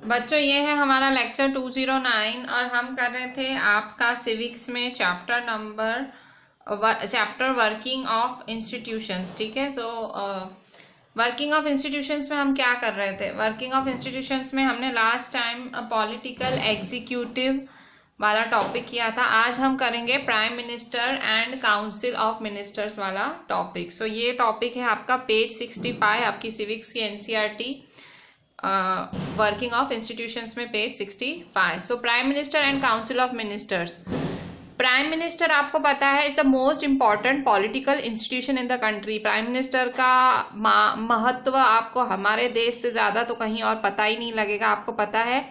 बच्चों ये है हमारा लेक्चर 209 और हम कर रहे थे आपका सिविक्स में चैप्टर वर्किंग ऑफ इंस्टीट्यूशंस। ठीक है, सो वर्किंग ऑफ इंस्टीट्यूशंस में हम क्या कर रहे थे? वर्किंग ऑफ इंस्टीट्यूशंस में हमने लास्ट टाइम पॉलिटिकल एग्जीक्यूटिव वाला टॉपिक किया था। आज हम करेंगे prime minister and council of ministers वाला टॉपिक। सो ये टॉपिक है आपका पेज 65 आपकी सिविक्स की एनसीईआरटी वर्किंग ऑफ इंस्टीट्यूशंस में page 65। So prime minister and council of ministers. Prime minister आपको पता है is the most important political institution in the country. Prime minister का महत्व आपको हमारे देश से ज्यादा तो कहीं और पता ही नहीं लगेगा। आपको पता है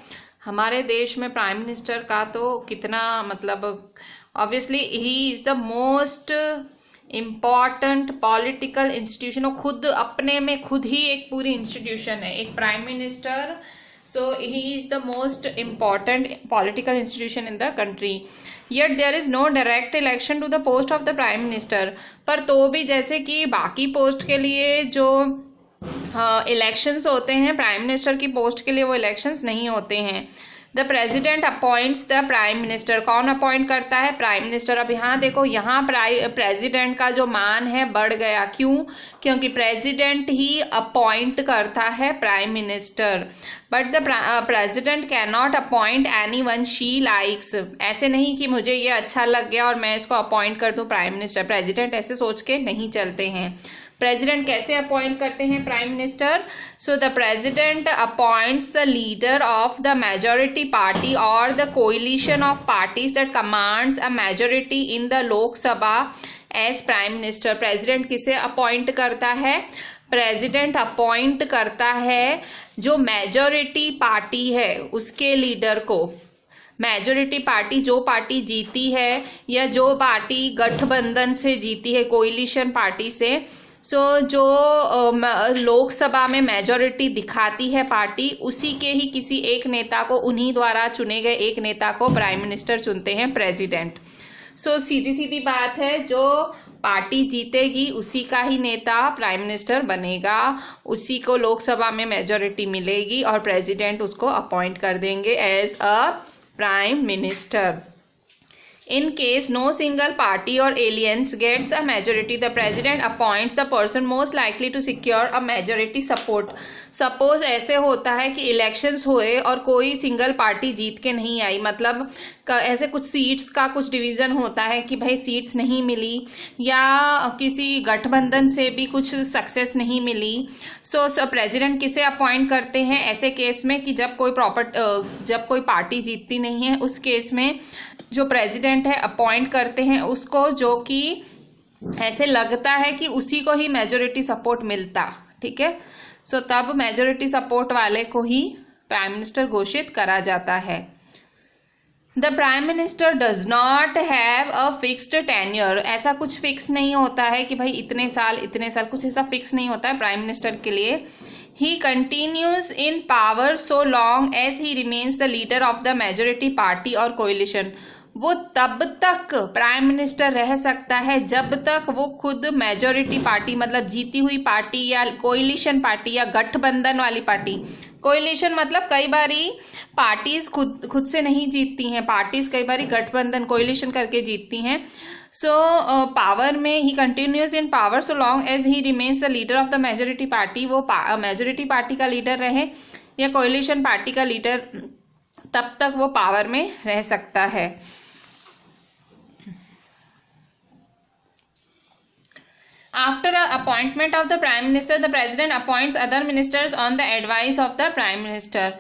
हमारे देश में प्राइम मिनिस्टर का तो कितना मतलब obviously he is the most important political institution. और खुद अपने में खुद ही एक पूरी इंस्टीट्यूशन है एक prime minister. So he is the most important political institution in the country. Yet there is no direct election to the post of the prime minister. पर तो भी जैसे कि बाकी पोस्ट के लिए जो इलेक्शंस होते हैं, प्राइम मिनिस्टर की पोस्ट के लिए वो इलेक्शंस नहीं होते हैं। The president appoints the prime minister. कौन अपॉइंट करता है? Prime minister. अब यहाँ देखो, यहाँ प्रेजिडेंट का जो मान है बढ़ गया। क्यों? क्योंकि प्रेजिडेंट ही अपॉइंट करता है prime minister. But the president can not appoint anyone she likes. ऐसे नहीं कि मुझे ये अच्छा लग गया और मैं इसको अपॉइंट कर दूं प्राइम मिनिस्टर। प्रेजिडेंट ऐसे सोच के नहीं चलते हैं। प्रेजिडेंट कैसे अपॉइंट करते हैं prime minister? So the president appoints the leader of the majority party और the coalition of parties that commands a majority in the Lok Sabha as prime minister. President किसे अपॉइंट करता है? प्रेजिडेंट अपॉइंट करता है जो मेजॉरिटी पार्टी है उसके leader को। मेजॉरिटी पार्टी जो पार्टी जीती है या जो पार्टी गठबंधन से जीती है, कोलिशन पार्टी से, जो लोकसभा में मेजॉरिटी दिखाती है पार्टी, उसी के ही किसी एक नेता को, उन्हीं द्वारा चुने गए एक नेता को प्राइम मिनिस्टर चुनते हैं प्रेसिडेंट। सीधी सीधी बात है, जो पार्टी जीतेगी उसी का ही नेता प्राइम मिनिस्टर बनेगा, उसी को लोकसभा में मेजॉरिटी मिलेगी और प्रेसिडेंट उसको अपॉइंट कर देंगे as a prime minister. In case no single party or alliance gets a majority, the president appoints the person most likely to secure a majority support. Suppose ऐसे होता है कि इलेक्शंस हुए और कोई सिंगल पार्टी जीत के नहीं आई, मतलब ऐसे कुछ सीट्स का कुछ डिवीजन होता है कि भाई सीट्स नहीं मिली या किसी गठबंधन से भी कुछ सक्सेस नहीं मिली। सो प्रेसिडेंट किसे अपॉइंट करते हैं ऐसे केस में कि जब कोई पार्टी जीतती नहीं है, उस केस में जो प्रेसिडेंट है अपॉइंट करते हैं उसको, जो कि ऐसे लगता है कि उसी को ही मेजॉरिटी सपोर्ट मिलता। ठीक है, सो तब मेजॉरिटी सपोर्ट वाले को ही प्राइम मिनिस्टर घोषित करा जाता है। The prime minister does not have a fixed tenure. ऐसा कुछ फिक्स नहीं होता है कि भाई इतने साल, कुछ ऐसा फिक्स नहीं होता है प्राइम मिनिस्टर के लिए। He continues in power so long as he remains the leader of the majority party or coalition. वो तब तक प्राइम मिनिस्टर रह सकता है जब तक वो खुद मेजॉरिटी पार्टी, मतलब जीती हुई पार्टी या कोलिशन पार्टी या गठबंधन वाली पार्टी। कोलिशन मतलब कई बारी पार्टीज खुद से नहीं जीतती हैं, पार्टीज कई बारी गठबंधन कोलिशन करके जीतती हैं। पावर में he continues in power so long as he remains the leader of the majority party. वो मेजॉरिटी पार्टी का लीडर रहे या कोलिशन पार्टी का लीडर, तब तक वो पावर में रह सकता है। After the appointment of the prime minister, the president appoints other ministers on the advice of the prime minister.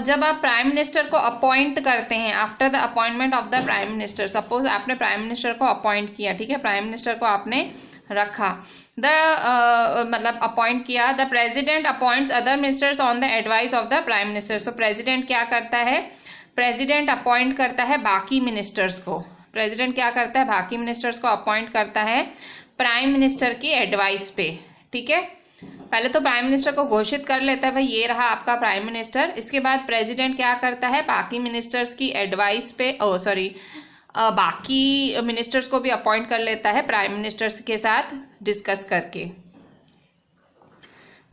जब आप प्राइम मिनिस्टर को अपॉइंट करते हैं, after the appointment of the prime minister, suppose आपने प्राइम मिनिस्टर को appoint किया, ठीक है, प्राइम मिनिस्टर को आपने रखा, मतलब अपॉइंट किया, the president appoints other ministers on the advice of the prime minister. So president क्या करता है? प्रेसिडेंट अपॉइंट करता है बाकी मिनिस्टर्स को। प्रेसिडेंट क्या करता है? बाकी मिनिस्टर्स को अपॉइंट करता है प्राइम मिनिस्टर की एडवाइस पे। ठीक है, पहले तो प्राइम मिनिस्टर को घोषित कर लेता है भाई ये रहा आपका प्राइम मिनिस्टर। इसके बाद प्रेसिडेंट क्या करता है? बाकी मिनिस्टर्स की एडवाइस पे, बाकी मिनिस्टर्स को भी अपॉइंट कर लेता है प्राइम मिनिस्टर्स के साथ डिस्कस करके।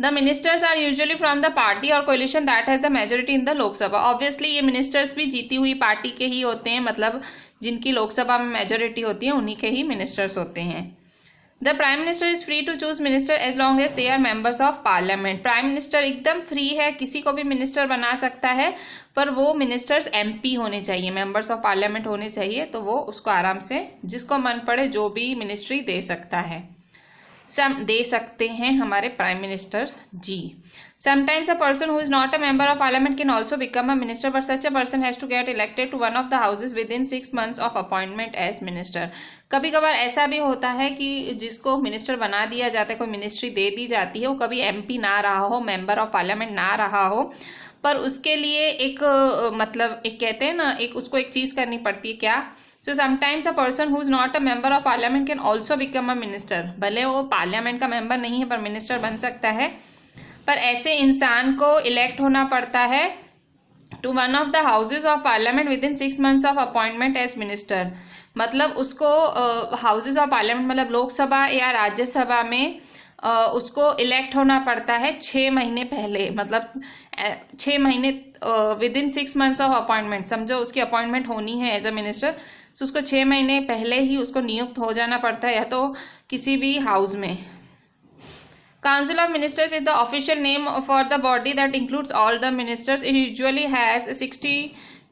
The ministers are usually from the party or coalition that has the majority in the Lok Sabha. Obviously ये मिनिस्टर्स भी जीती हुई पार्टी के ही होते हैं, मतलब जिनकी लोकसभा में मेजोरिटी होती है उन्हीं के ही मिनिस्टर्स होते हैं। The prime minister is free to choose minister as long as they are members of parliament. Prime minister एकदम फ्री है, किसी को भी मिनिस्टर बना सकता है, पर वो मिनिस्टर्स एमपी होने चाहिए, मेंबर्स ऑफ पार्लियामेंट होने चाहिए, तो वो उसको आराम से जिसको मन पड़े जो भी मिनिस्ट्री दे सकता है, दे सकते हैं हमारे prime minister ji. Sometimes a person who is not a member of parliament can also become a minister, but such a person has to get elected to one of the houses within 6 months of appointment as minister. कभी कभार ऐसा भी होता है कि जिसको minister बना दिया जाता है, कोई मिनिस्ट्री दे दी जाती है, वो कभी एमपी ना रहा हो, मेंबर ऑफ पार्लियामेंट ना रहा हो, पर उसके लिए एक मतलब एक कहते हैं ना, एक उसको एक चीज करनी पड़ती है, क्या? So sometimes a person who is not a member of parliament can also become a minister. भले वो पार्लियामेंट का मेंबर नहीं है पर मिनिस्टर बन सकता है, पर ऐसे इंसान को इलेक्ट होना पड़ता है to one of the houses of parliament within 6 months of appointment as minister. मतलब उसको हाउसेज ऑफ पार्लियामेंट मतलब लोकसभा या राज्यसभा में उसको इलेक्ट होना पड़ता है 6 महीने पहले, मतलब 6 महीने with in 6 months of appointment. समझो उसकी अपॉइंटमेंट होनी है एज अ मिनिस्टर, तो उसको 6 महीने पहले ही उसको नियुक्त हो जाना पड़ता है, या तो किसी भी हाउस में। Council of Ministers is the official name for the body that includes all the ministers. It usually has 60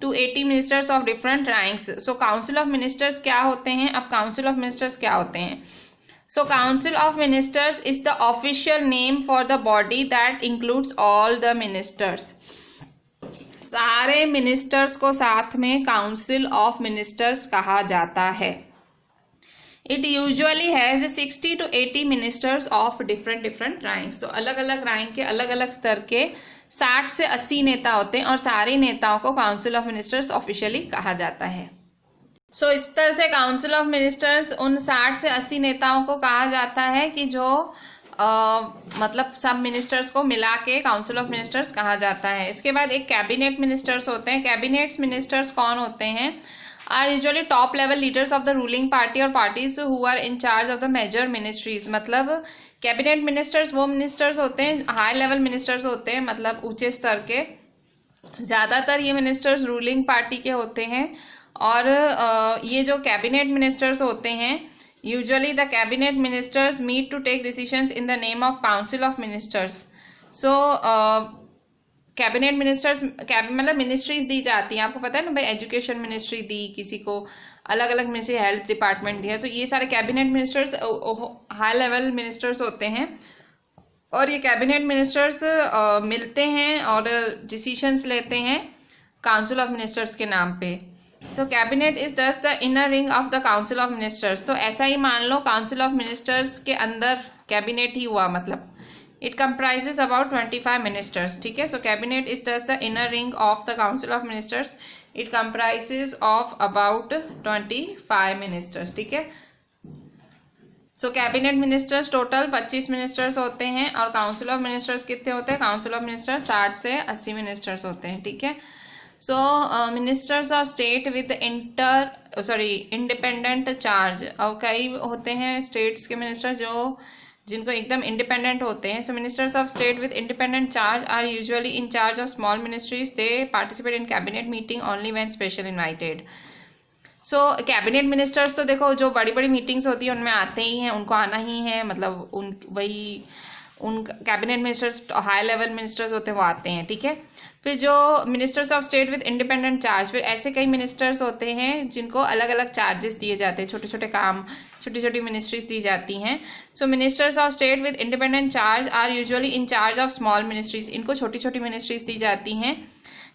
to 80 ministers of different ranks. So Council of Ministers क्या होते हैं? अब Council of Ministers क्या होते हैं? So Council of Ministers is the official name for the body that includes all the ministers. सारे ministers को साथ में काउंसिल ऑफ मिनिस्टर्स कहा जाता है। It usually has 60 to 80 ministers of different ranks. तो अलग अलग रैंक के अलग अलग स्तर के 60 से 80 नेता होते हैं, और सारे नेताओं को काउंसिल ऑफ मिनिस्टर्स ऑफिशियली कहा जाता है। सो इस तरह से काउंसिल ऑफ मिनिस्टर्स उन 60 से 80 नेताओं को कहा जाता है कि जो मतलब सब मिनिस्टर्स को मिला के काउंसिल ऑफ मिनिस्टर्स कहा जाता है। इसके बाद एक कैबिनेट मिनिस्टर्स होते हैं। कैबिनेट मिनिस्टर्स कौन होते हैं? Are usually top level leaders of the ruling party or parties who are in charge of the major ministries. मतलब कैबिनेट मिनिस्टर्स वो मिनिस्टर्स होते हैं, हाई लेवल मिनिस्टर्स होते हैं, मतलब ऊंचे स्तर के। ज्यादातर ये मिनिस्टर्स रूलिंग पार्टी के होते हैं, और ये जो कैबिनेट मिनिस्टर्स होते हैं, usually the cabinet ministers meet to take decisions in the name of council of ministers. So cabinet ministers मतलब मिनिस्ट्रीज दी जाती हैं, आपको पता है ना भाई, एजुकेशन मिनिस्ट्री दी किसी को, अलग अलग मिनिस्ट्री, हेल्थ डिपार्टमेंट दिया, तो ये सारे cabinet ministers high level ministers होते हैं। और ये कैबिनेट मिनिस्टर्स मिलते हैं और डिसीजंस लेते हैं काउंसिल ऑफ मिनिस्टर्स के नाम पे। सो कैबिनेट इज दस the inner ring of the council of ministers. तो ऐसा ही मान लो काउंसिल ऑफ मिनिस्टर्स के अंदर कैबिनेट ही हुआ, मतलब इट comprises about 25 ministers, ठीक है। सो कैबिनेट इज दस the inner ring of the council of ministers. It comprises of about 25 ministers, ठीक है। सो कैबिनेट मिनिस्टर्स टोटल 25 मिनिस्टर्स होते हैं, और काउंसिल ऑफ मिनिस्टर्स कितने होते हैं? काउंसिल ऑफ मिनिस्टर्स 60 से 80 मिनिस्टर्स होते हैं, ठीक है। So ministers of state with independent charge. और कई होते हैं स्टेट्स के मिनिस्टर जिनको एकदम इंडिपेंडेंट होते हैं। So ministers of state with independent charge are usually in charge of small ministries. They participate in cabinet meeting only when special invited. So cabinet ministers तो देखो जो बड़ी बड़ी मीटिंग्स होती है उनमें आते ही हैं, उनको आना ही है, मतलब उन cabinet ministers high level ministers होते हैं वो आते हैं, ठीक है। फिर जो ministers of state with independent charge, फिर ऐसे कई मिनिस्टर्स होते हैं जिनको अलग अलग चार्जेस दिए जाते हैं, छोटे छोटे काम, छोटी छोटी मिनिस्ट्रीज दी जाती हैं। So ministers of state with independent charge are usually in charge of small ministries. इनको छोटी छोटी मिनिस्ट्रीज दी जाती हैं।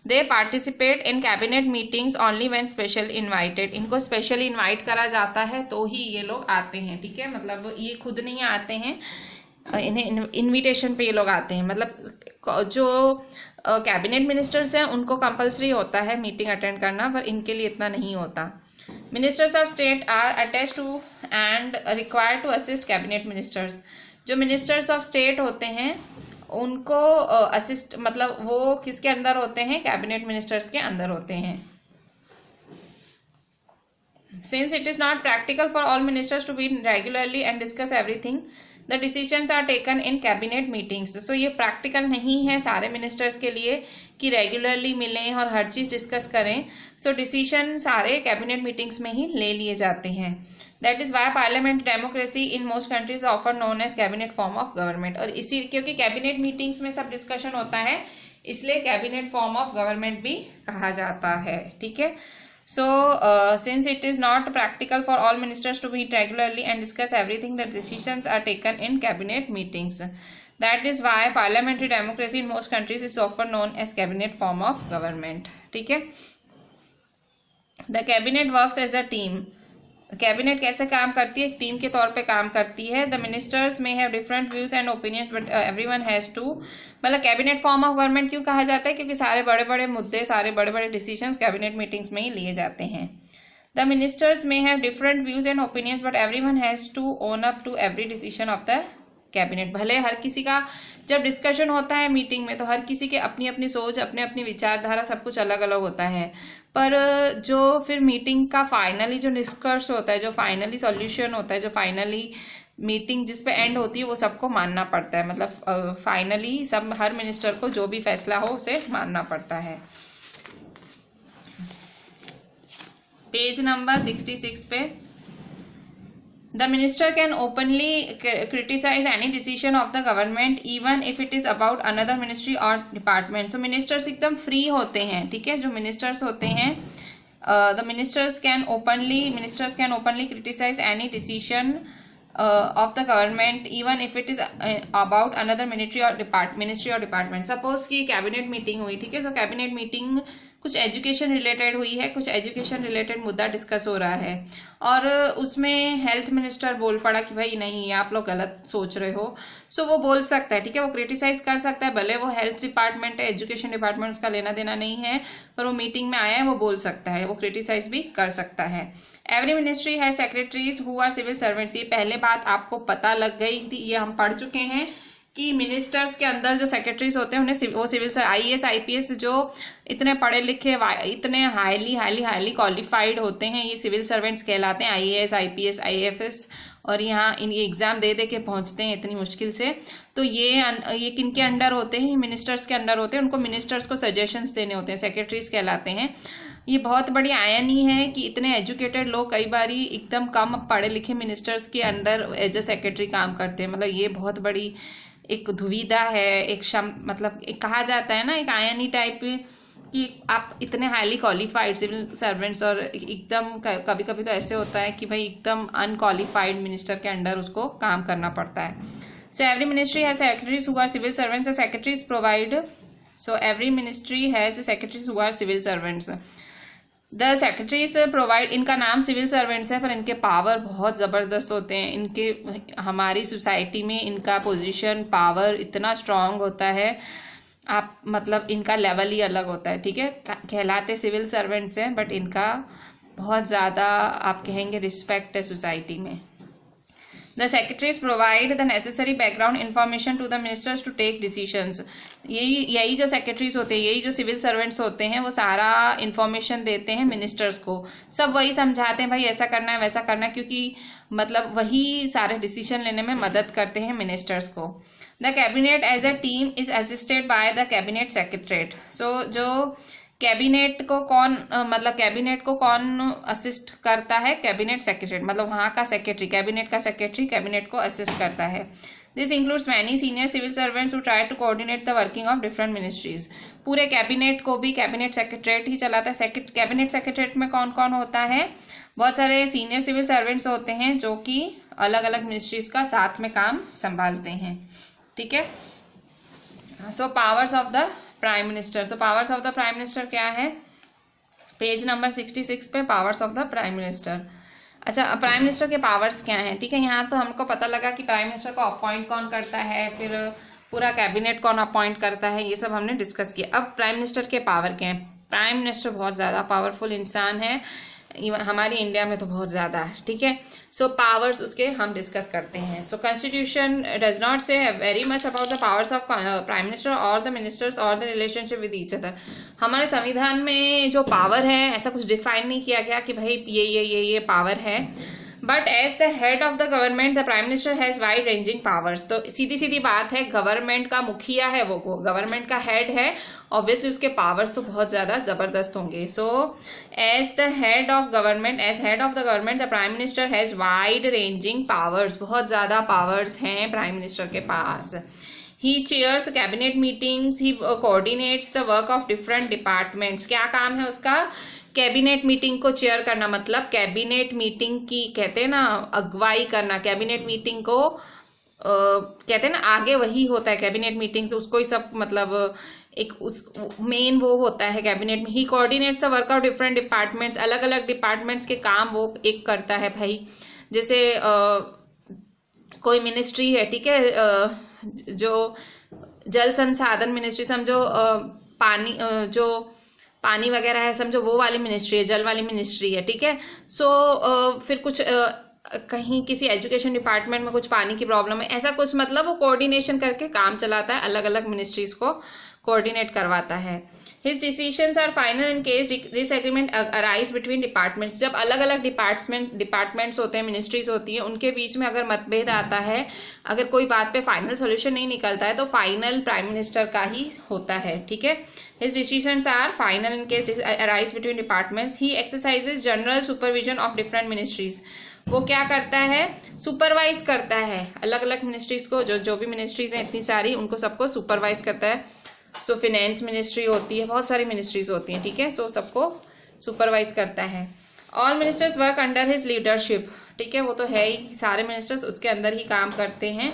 They participate in cabinet meetings only when special invited. इनको स्पेशली इन्वाइट करा जाता है तो ही ये लोग आते हैं, ठीक है। मतलब ये खुद नहीं आते हैं, इन्हें इन्विटेशन पे ये लोग आते हैं। मतलब जो कैबिनेट मिनिस्टर्स हैं उनको कंपलसरी होता है मीटिंग अटेंड करना, पर इनके लिए इतना नहीं होता। Ministers of state are attached to and required to assist cabinet ministers. जो मिनिस्टर्स ऑफ स्टेट होते हैं उनको असिस्ट, मतलब वो किसके अंदर होते हैं? कैबिनेट मिनिस्टर्स के अंदर होते हैं। Since it is not practical for all ministers to meet regularly and discuss everything, the decisions are taken in cabinet meetings. So ये प्रैक्टिकल नहीं है सारे मिनिस्टर्स के लिए कि रेगुलरली मिलें और हर चीज़ डिस्कस करें। सो डिसीजन सारे कैबिनेट मीटिंग्स में ही ले लिए जाते हैं। That is why parliament democracy in most countries ऑफर known as cabinet form of government. और इसी क्योंकि कैबिनेट मीटिंग्स में सब डिस्कशन होता है इसलिए कैबिनेट फॉर्म ऑफ गवर्नमेंट भी कहा जाता है। ठीक है। So, since it is not practical for all ministers to meet regularly and discuss everything, the decisions are taken in cabinet meetings. That is why parliamentary democracy in most countries is often known as cabinet form of government. ठीक है। The cabinet works as a team. Cabinet कैसे काम करती है? एक team के तौर पे काम करती है। The ministers may have different views and opinions but everyone has to, मतलब कैबिनेट फॉर्म ऑफ गवर्नमेंट क्यों कहा जाता है? क्योंकि सारे बड़े बड़े मुद्दे, सारे बड़े बड़े डिसीजंस कैबिनेट मीटिंग्स में ही लिए जाते हैं। The ministers may have different views and opinions but everyone has to own up to every decision of the cabinet. भले हर किसी का जब डिस्कशन होता है मीटिंग में तो हर किसी के अपनी अपनी सोच, अपने अपनी विचारधारा, सब कुछ अलग अलग होता है, पर जो फिर मीटिंग का फाइनली जो निष्कर्ष होता है, जो फाइनली सॉल्यूशन होता है, जो फाइनली मीटिंग जिस पे एंड होती है वो सबको मानना पड़ता है। मतलब फाइनली सब हर मिनिस्टर को जो भी फैसला हो उसे मानना पड़ता है। पेज नंबर 66 पे The minister can openly criticize any decision of the government even if it is about another ministry or department. So ministers एकदम free होते हैं। ठीक है। जो ministers होते हैं the ministers can openly criticize any decision of the government even if it is about another ministry or department. Suppose कि cabinet meeting हुई। ठीक है। सो कैबिनेट मीटिंग कुछ एजुकेशन रिलेटेड हुई है, कुछ एजुकेशन रिलेटेड मुद्दा डिस्कस हो रहा है और उसमें हेल्थ मिनिस्टर बोल पड़ा कि भाई नहीं ये आप लोग गलत सोच रहे हो। सो वो बोल सकता है। ठीक है। वो क्रिटिसाइज कर सकता है, भले वो हेल्थ डिपार्टमेंट है, एजुकेशन डिपार्टमेंट, उसका लेना देना नहीं है, पर वो मीटिंग में आया है, वो बोल सकता है, वो क्रिटिसाइज भी कर सकता है। Every ministry has secretaries who are civil servants. ये पहले बात आपको पता लग गई थी, ये हम पढ़ चुके हैं कि मिनिस्टर्स के अंदर जो सेक्रेटरीज होते हैं उन्हें वो सिविल IAS IPS जो इतने पढ़े लिखे, इतने हाईली क्वालिफाइड होते हैं, ये सिविल सर्वेंट्स कहलाते हैं। IAS IPS IAFS और यहाँ ये एग्जाम दे के पहुँचते हैं इतनी मुश्किल से। तो ये किनके अंडर होते हैं? मिनिस्टर्स के अंडर होते हैं। उनको मिनिस्टर्स को सजेशंस देने होते हैं, सेक्रेटरीज कहलाते हैं। ये बहुत बड़ी आयनी है कि इतने एजुकेटेड लोग कई बारी एकदम कम पढ़े लिखे मिनिस्टर्स के अंदर एज ए सेक्रेटरी काम करते हैं। मतलब ये बहुत बड़ी एक दुविधा है, मतलब एक कहा जाता है ना, एक आयनी टाइप कि आप इतने हाईली क्वालिफाइड सिविल सर्वेंट्स और एकदम कभी कभी तो ऐसे होता है कि भाई एकदम अनक्वालिफाइड मिनिस्टर के अंडर उसको काम करना पड़ता है। So every ministry has secretaries who are civil servants. Secretaries provide, so every ministry has secretaries who are civil servants. The secretaries provide, इनका नाम सिविल सर्वेंट्स है पर इनके पावर बहुत ज़बरदस्त होते हैं। इनके हमारी सोसाइटी में इनका पोजीशन, पावर इतना स्ट्रांग होता है, आप मतलब इनका लेवल ही अलग होता है। ठीक है। कहलाते सिविल सर्वेंट्स हैं बट इनका बहुत ज़्यादा आप कहेंगे रिस्पेक्ट है सोसाइटी में। The secretaries provide the necessary background information to the ministers to take decisions. यही जो सेक्रेटरीज होते हैं, यही जो सिविल सर्वेंट्स होते हैं, वो सारा इंफॉर्मेशन देते हैं मिनिस्टर्स को। सब वही समझाते हैं भाई ऐसा करना है वैसा करना है, क्योंकि मतलब वही सारे डिसीजन लेने में मदद करते हैं मिनिस्टर्स को। The cabinet as a team is assisted by the cabinet secretariat. So जो कैबिनेट को कौन असिस्ट करता है? कैबिनेट सेक्रेटरी, मतलब वहाँ का सेक्रेटरी, कैबिनेट का सेक्रेटरी कैबिनेट को असिस्ट करता है। This includes many senior civil servants who try to coordinate the working of different ministries. पूरे कैबिनेट को भी कैबिनेट सेक्रेटरेट ही चलाता है। कैबिनेट सेक्रेटरेट में कौन कौन होता है? बहुत सारे सीनियर सिविल सर्वेंट्स होते हैं जो कि अलग अलग मिनिस्ट्रीज का साथ में काम संभालते हैं। ठीक है। So powers of the prime minister. So powers of the prime minister क्या है? पेज नंबर 66 पे powers of the prime minister. अच्छा, प्राइम मिनिस्टर के पावर्स क्या हैं? ठीक है। यहाँ तो हमको पता लगा कि प्राइम मिनिस्टर को अपॉइंट कौन करता है, फिर पूरा कैबिनेट कौन अपॉइंट करता है, ये सब हमने डिस्कस किया। अब प्राइम मिनिस्टर के पावर क्या है? प्राइम मिनिस्टर बहुत ज़्यादा पावरफुल इंसान है, हमारी इंडिया में तो बहुत ज़्यादा है। ठीक है। सो पावर्स उसके हम डिस्कस करते हैं। सो कॉन्स्टिट्यूशन डज नॉट से very much about the powers of prime minister और द मिनिस्टर्स और the relationship with each other. हमारे संविधान में जो पावर है ऐसा कुछ डिफाइन नहीं किया गया कि भाई ये पावर है, but as the head of the government the prime minister has wide ranging powers. तो सीधी सीधी बात है, गवर्नमेंट का मुखिया है वो गवर्नमेंट का हेड है, ऑब्वियसली उसके पावर्स तो बहुत ज्यादा जबरदस्त होंगे। So as the head of government, as head of the government the prime minister has wide ranging powers, बहुत ज्यादा पावर्स हैं प्राइम मिनिस्टर के पास। He chairs cabinet meetings, he coordinates the work of different departments। क्या काम है उसका? Cabinet meeting को chair करना, मतलब कैबिनेट मीटिंग की कहते हैं ना अगुवाई करना, कैबिनेट मीटिंग को कहते हैं ना आगे वही होता है कैबिनेट मीटिंग से, उसको ही सब मतलब एक उस मेन वो होता है कैबिनेट में। He coordinates the work of different departments, अलग अलग डिपार्टमेंट्स के काम वो एक करता है भाई। जैसे कोई मिनिस्ट्री है, ठीक है, जो जल संसाधन मिनिस्ट्री समझो, पानी जो पानी वगैरह है समझो वो वाली मिनिस्ट्री है, जल वाली मिनिस्ट्री है, ठीक है। सो फिर कुछ कहीं किसी एजुकेशन डिपार्टमेंट में कुछ पानी की प्रॉब्लम है, ऐसा कुछ, मतलब वो कोऑर्डिनेशन करके काम चलाता है, अलग अलग मिनिस्ट्रीज को कोऑर्डिनेट करवाता है। His decisions are final in case disagreement arise between departments। जब अलग अलग डिपार्टमेंट्स होते हैं, मिनिस्ट्रीज होती हैं, उनके बीच में अगर मतभेद आता है, अगर कोई बात पे फाइनल सोल्यूशन नहीं निकलता है, तो फाइनल प्राइम मिनिस्टर का ही होता है, ठीक है। His decisions are final in case arise between departments। He exercises general supervision of different ministries। वो क्या करता है? सुपरवाइज करता है अलग अलग मिनिस्ट्रीज को, जो भी मिनिस्ट्रीज हैं इतनी सारी, उनको सबको सुपरवाइज करता है। सो फिनेंस मिनिस्ट्री होती है, बहुत सारी मिनिस्ट्रीज होती हैं, ठीक है। सो सबको सुपरवाइज करता है। All ministers work under his leadership, ठीक है, वो तो है ही, सारे मिनिस्टर्स उसके अंदर ही काम करते हैं।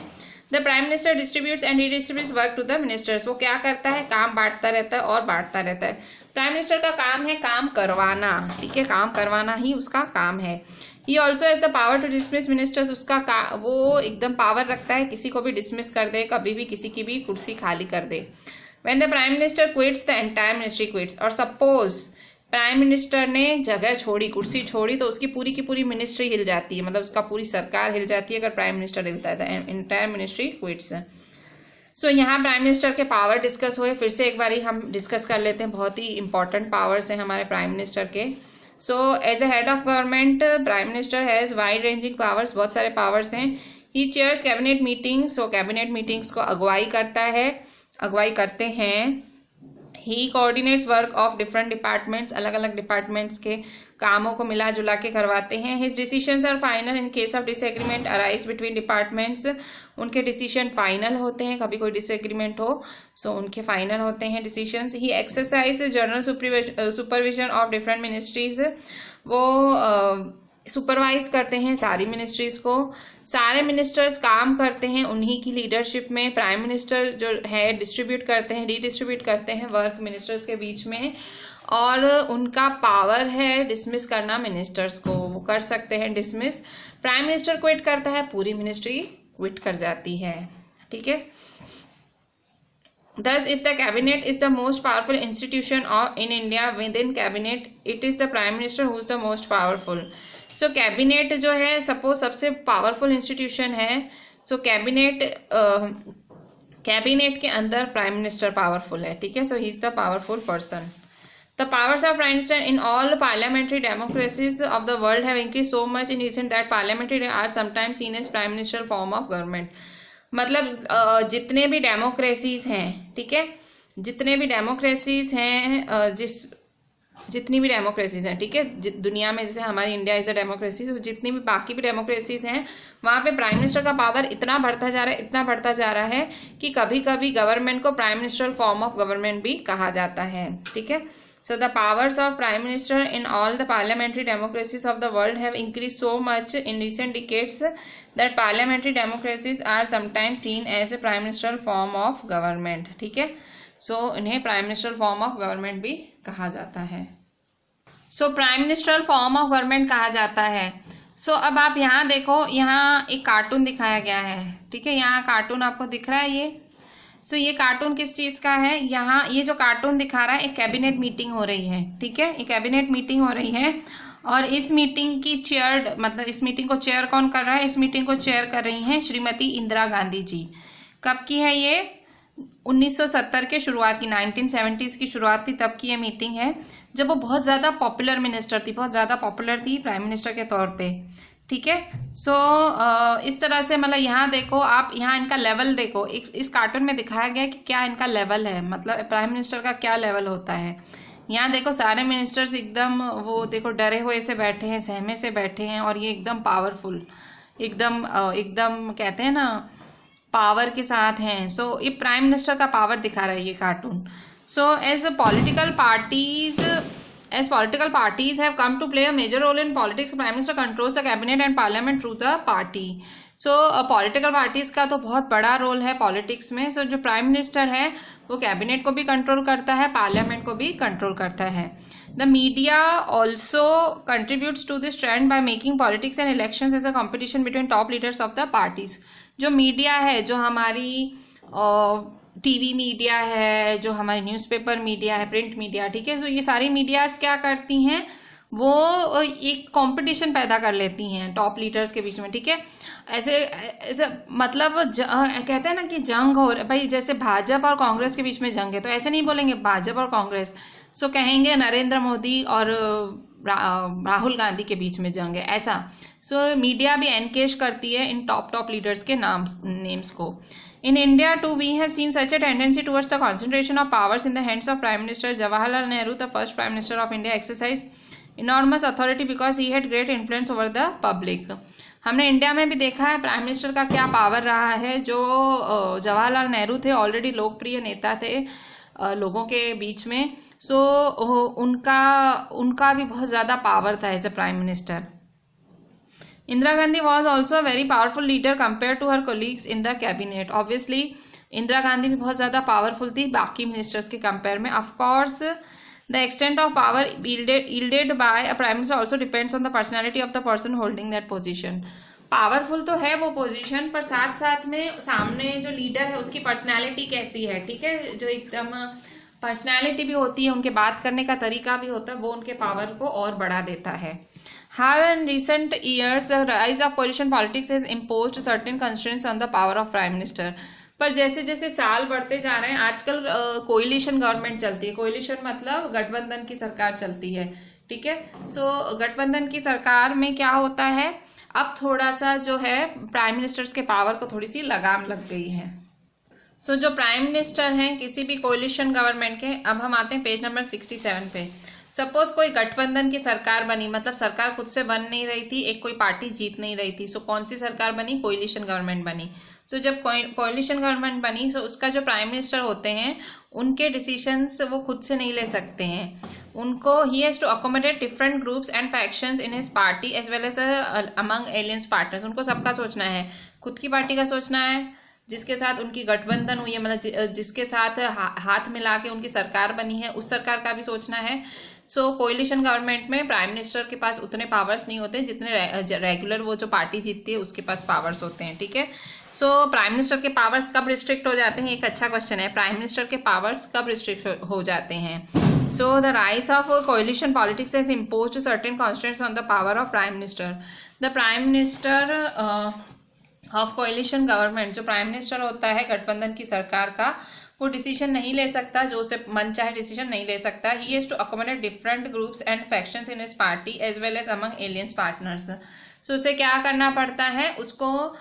The prime minister distributes and redistributes work to the ministers. वो क्या करता है? काम बांटता रहता है और बांटता रहता है। प्राइम मिनिस्टर का काम है काम करवाना, ठीक है, काम करवाना ही उसका काम है। He also has the power to dismiss ministers। उसका वो एकदम पावर रखता है, किसी को भी डिसमिस कर दे, कभी भी किसी की भी कुर्सी खाली कर दे। When the prime minister quits, the entire ministry quits। और सपोज प्राइम मिनिस्टर ने जगह छोड़ी, कुर्सी छोड़ी, तो उसकी पूरी की पूरी मिनिस्ट्री हिल जाती है, मतलब उसका पूरी सरकार हिल जाती है अगर प्राइम मिनिस्टर हिलता है। Entire ministry quits. सो यहाँ प्राइम मिनिस्टर के पावर डिस्कस हुए, फिर से एक बारी हम डिस्कस कर लेते हैं, बहुत ही इंपॉर्टेंट पावर्स हैं हमारे प्राइम मिनिस्टर के। So as the head of government prime minister has wide ranging powers, बहुत सारे पावर्स हैं। He chairs cabinet meetings, so cabinet meetings को अगुवाई करता है, अगुवाई करते हैं। He coordinates work of different departments, अलग अलग डिपार्टमेंट्स के कामों को मिला जुला के करवाते हैं। His decisions are final in case of disagreement arise between departments. उनके डिसीजन फाइनल होते हैं, कभी कोई डिसएग्रीमेंट हो सो उनके फाइनल होते हैं decisions. He exercise general supervision of different ministries. वो सुपरवाइज करते हैं सारी मिनिस्ट्रीज को। सारे मिनिस्टर्स काम करते हैं उन्हीं की लीडरशिप में। प्राइम मिनिस्टर जो है डिस्ट्रीब्यूट करते हैं, रीडिस्ट्रीब्यूट करते हैं वर्क मिनिस्टर्स के बीच में, और उनका पावर है डिसमिस करना मिनिस्टर्स को, वो कर सकते हैं डिसमिस। प्राइम मिनिस्टर क्विट करता है, पूरी मिनिस्ट्री क्विट कर जाती है, ठीक है। Thus, if the cabinet is the most powerful institution in India, within cabinet, it is the prime minister who is the most powerful। So cabinet जो है सपोज सबसे पावरफुल इंस्टीट्यूशन है, सो कैबिनेट के अंदर प्राइम मिनिस्टर पावरफुल है, ठीक है। So he is the powerful person. The powers of prime minister in all parliamentary democracies of the world have increased so much in recent that parliamentary are sometimes seen as prime minister form of government। मतलब जितने भी democracies हैं, ठीक है, जितने भी democracies हैं, जितनी भी डेमोक्रेसीज हैं, ठीक है, दुनिया में, जैसे हमारी इंडिया इज अ डेमोक्रेसी, तो जितनी भी बाकी भी डेमोक्रेसीज हैं वहाँ पे प्राइम मिनिस्टर का पावर इतना बढ़ता जा रहा है, इतना बढ़ता जा रहा है कि कभी कभी गवर्नमेंट को prime minister form of government भी कहा जाता है, ठीक है। So the powers of prime minister in all the parliamentary democracies of the world have increased so much in recent decades that parliamentary democracies are sometimes seen as a prime minister form of government, ठीक है। So इन्हें prime minister form of government भी कहा जाता है। So prime minister form of government कहा जाता है। So अब आप यहाँ देखो, यहाँ एक कार्टून दिखाया गया है, ठीक है, यहाँ कार्टून आपको दिख रहा है ये। सो ये कार्टून किस चीज का है? यहाँ ये जो कार्टून दिखा रहा है, एक कैबिनेट मीटिंग हो रही है, ठीक है, एक कैबिनेट मीटिंग हो रही है, और इस मीटिंग की चेयर, मतलब इस मीटिंग को चेयर कौन कर रहा है? इस मीटिंग को चेयर कर रही हैं श्रीमती इंदिरा गांधी जी। कब की है ये? 1970 के शुरुआत की, 1970s की शुरुआत थी, तब की ये मीटिंग है, जब वो बहुत ज्यादा पॉपुलर मिनिस्टर थी, बहुत ज्यादा पॉपुलर थी प्राइम मिनिस्टर के तौर पे, ठीक है। सो इस तरह से मतलब यहाँ देखो आप, यहाँ इनका लेवल देखो, इस कार्टून में दिखाया गया कि क्या इनका लेवल है, मतलब प्राइम मिनिस्टर का क्या लेवल होता है। यहाँ देखो सारे मिनिस्टर्स एकदम वो देखो डरे हुए से बैठे हैं, सहमे से बैठे हैं, और ये एकदम पावरफुल, एकदम एकदम कहते हैं ना पावर के साथ हैं। सो ये प्राइम मिनिस्टर का पावर दिखा रहा है ये cartoon. So as political parties have come to play a major role in politics, prime minister controls the cabinet and parliament through the party. So political parties का तो बहुत बड़ा रोल है पॉलिटिक्स में। सो जो प्राइम मिनिस्टर है वो cabinet को भी कंट्रोल करता है, पार्लियामेंट को भी कंट्रोल करता है। The media also contributes to this trend by making politics and elections as a competition between top leaders of the parties. जो मीडिया है, जो हमारी टीवी मीडिया है, जो हमारी न्यूज़पेपर मीडिया है, प्रिंट मीडिया, ठीक है, तो ये सारी मीडियाज क्या करती हैं, वो एक कंपटीशन पैदा कर लेती हैं टॉप लीडर्स के बीच में, ठीक है। ऐसे मतलब कहते हैं ना कि जंग हो भाई, जैसे भाजपा और कांग्रेस के बीच में जंग है, तो ऐसे नहीं बोलेंगे भाजपा और कांग्रेस, सो कहेंगे नरेंद्र मोदी और राहुल गांधी के बीच में जंग है, ऐसा। सो मीडिया भी एनकेज करती है इन टॉप लीडर्स के नेम्स को। In India too, we have seen such a tendency towards the concentration of powers in the hands of Prime Minister. Jawaharlal Nehru, the first Prime Minister of India, exercised enormous authority because he had great influence over the public. हमने India में भी देखा है prime minister का क्या power रहा है। जो जवाहरलाल नेहरू थे, ऑलरेडी लोकप्रिय नेता थे लोगों के बीच में, सो उनका भी बहुत ज़्यादा पावर था as a prime minister. Indira Gandhi was also a very powerful leader compared to her colleagues in the cabinet. Obviously, Indira Gandhi भी बहुत ज़्यादा पावरफुल थी बाकी मिनिस्टर्स के कंपेयर में। Of course, the extent of power yielded by a prime minister also depends on the personality of the person holding that position. Powerful तो है वो पोजीशन, पर साथ साथ में सामने जो लीडर है उसकी पर्सनैलिटी कैसी है, ठीक है, जो एकदम पर्सनैलिटी भी होती है, उनके बात करने का तरीका भी होता है, वो उनके पावर को और बढ़ा देता है। However, in recent years, the rise of coalition politics has imposed certain constraints on the power of prime minister. पर जैसे जैसे साल बढ़ते जा रहे हैं, आजकल कोalition गवर्नमेंट चलती है। कोalition मतलब गठबंधन की सरकार चलती है, ठीक है। सो गठबंधन की सरकार में क्या होता है, अब थोड़ा सा जो है प्राइम मिनिस्टर्स के पावर को थोड़ी सी लगाम लग गई है। सो जो प्राइम मिनिस्टर हैं किसी भी कोalition गवर्नमेंट के, अब हम आते हैं पेज नंबर 67 पे। सपोज कोई गठबंधन की सरकार बनी, मतलब सरकार खुद से बन नहीं रही थी, एक कोई पार्टी जीत नहीं रही थी, सो कौन सी सरकार बनी, कोलिशन गवर्नमेंट बनी। सो जब कोलिशन गवर्नमेंट बनी, सो उसका जो प्राइम मिनिस्टर होते हैं उनके डिसीजंस वो खुद से नहीं ले सकते हैं, उनको he has to accommodate different groups and factions in his party as well as among alliance partners. उनको सबका सोचना है, खुद की पार्टी का सोचना है, जिसके साथ उनकी गठबंधन हुई है, मतलब जिसके साथ हाथ मिला के उनकी सरकार बनी है, उस सरकार का भी सोचना है। सो कोलिशन गवर्नमेंट में प्राइम मिनिस्टर के पास उतने पावर्स नहीं होते जितने रेगुलर वो जो पार्टी जीतती है उसके पास पावर्स होते हैं, ठीक है। सो प्राइम मिनिस्टर के पावर्स कब रिस्ट्रिक्ट हो जाते हैं, एक अच्छा क्वेश्चन है, प्राइम मिनिस्टर के पावर्स कब रिस्ट्रिक्ट हो जाते हैं। So the rise of coalition politics has imposed certain constraints on the power of prime minister. The prime minister of coalition government, जो प्राइम मिनिस्टर होता है गठबंधन की सरकार का, वो डिसीजन नहीं ले सकता, जो उसे मन चाहे डिसीजन नहीं ले सकता। He has to accommodate different groups and factions in his party as well as among alliance partners. So उसे क्या करना पड़ता है, उसको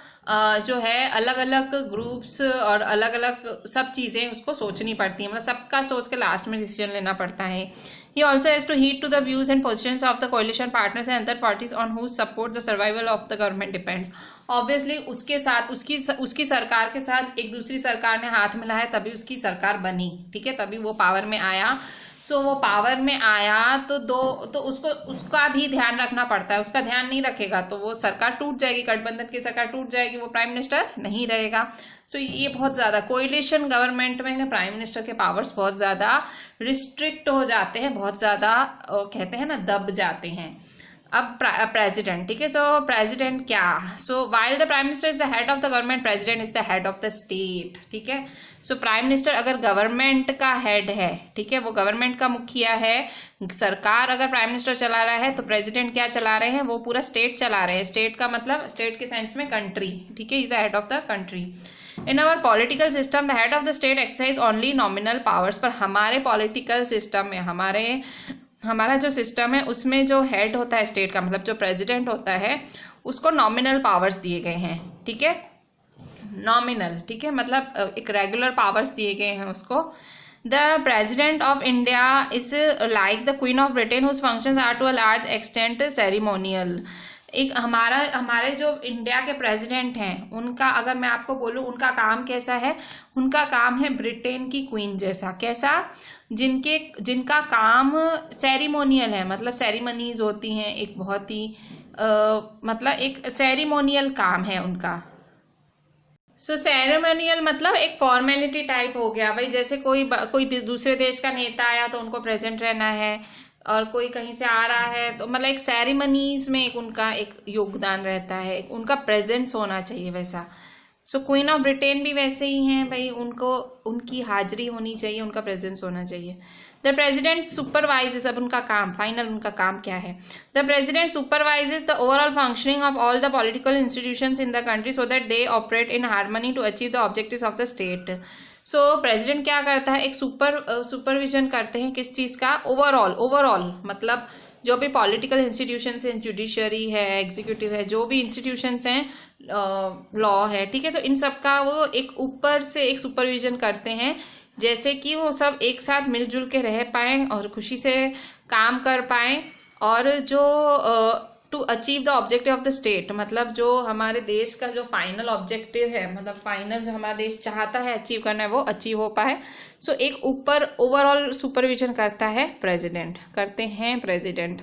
जो है अलग अलग ग्रुप्स और अलग अलग सब चीज़ें उसको सोचनी पड़ती है, मतलब सबका सोच के लास्ट में डिसीजन लेना पड़ता है। He also has to heed to the views and positions of the coalition partners and other parties on whose support the survival of the government depends. Obviously उसके साथ उसकी सरकार के साथ एक दूसरी सरकार ने हाथ मिलाया तभी उसकी सरकार बनी, ठीक है, तभी वो पावर में आया। सो वो पावर में आया तो उसका भी ध्यान रखना पड़ता है, उसका ध्यान नहीं रखेगा तो वो सरकार टूट जाएगी, गठबंधन की सरकार टूट जाएगी, वो प्राइम मिनिस्टर नहीं रहेगा। सो ये बहुत ज़्यादा कोएलिशन गवर्नमेंट में प्राइम मिनिस्टर के पावर्स बहुत ज़्यादा रिस्ट्रिक्ट हो जाते हैं, बहुत ज़्यादा कहते हैं ना दब जाते हैं। अब प्रेसिडेंट, ठीक है, सो प्रेसिडेंट क्या, so while the prime minister is the head of the government, president is the head of the state, ठीक है। सो प्राइम मिनिस्टर अगर गवर्नमेंट का हेड है, ठीक है, वो गवर्नमेंट का मुखिया है, सरकार अगर प्राइम मिनिस्टर चला रहा है तो प्रेसिडेंट क्या चला रहे हैं, वो पूरा स्टेट चला रहे हैं। स्टेट का मतलब स्टेट के सेंस में कंट्री, ठीक है, is the head of the country. In our political system the head of the state exercise only nominal powers, पर हमारे पॉलिटिकल सिस्टम में हमारा जो सिस्टम है उसमें जो हेड होता है स्टेट का, मतलब जो प्रेसिडेंट होता है, उसको नॉमिनल पावर्स दिए गए हैं, ठीक है, नॉमिनल, ठीक है, मतलब एक रेगुलर पावर्स दिए गए हैं उसको। The president of India is like the queen of Britain whose functions are to a large extent ceremonial. एक हमारे जो इंडिया के प्रेसिडेंट हैं उनका अगर मैं आपको बोलूं उनका काम कैसा है, उनका काम है ब्रिटेन की क्वीन जैसा। कैसा? जिनका काम सेरिमोनियल है, मतलब सेरिमनीज होती हैं, एक बहुत ही मतलब एक सेरिमोनियल काम है उनका। सो सेरेमोनियल मतलब एक फॉर्मेलिटी टाइप हो गया भाई, जैसे कोई दूसरे देश का नेता आया तो उनको प्रेजेंट रहना है, और कोई कहीं से आ रहा है तो मतलब एक सेरेमनीज में एक उनका एक योगदान रहता है, एक उनका प्रेजेंस होना चाहिए वैसा। सो क्वीन ऑफ ब्रिटेन भी वैसे ही हैं भाई, उनकी हाजिरी होनी चाहिए, उनका प्रेजेंस होना चाहिए। द प्रेजिडेंट सुपरवाइजेस, अब उनका काम फाइनल उनका काम क्या है। The president supervises the overall functioning of all the political institutions in the country so that they operate in harmony to achieve the objectives of the state. So president क्या करता है, एक सुपरविजन करते हैं किस चीज का, ओवरऑल मतलब जो भी पॉलिटिकल इंस्टीट्यूशंस हैं, जुडिशरी है, एग्जीक्यूटिव है, जो भी इंस्टीट्यूशंस हैं, लॉ है, ठीक है, तो इन सब का वो एक ऊपर से एक सुपरविजन करते हैं, जैसे कि वो सब एक साथ मिलजुल के रह पाए और खुशी से काम कर पाए, और जो to achieve the objective of the state, मतलब जो हमारे देश का जो फाइनल ऑब्जेक्टिव है, मतलब फाइनल जो हमारा देश चाहता है अचीव करना है वो अचीव हो पाए। सो एक ऊपर ओवरऑल सुपरविजन करता है प्रेसिडेंट, करते हैं president.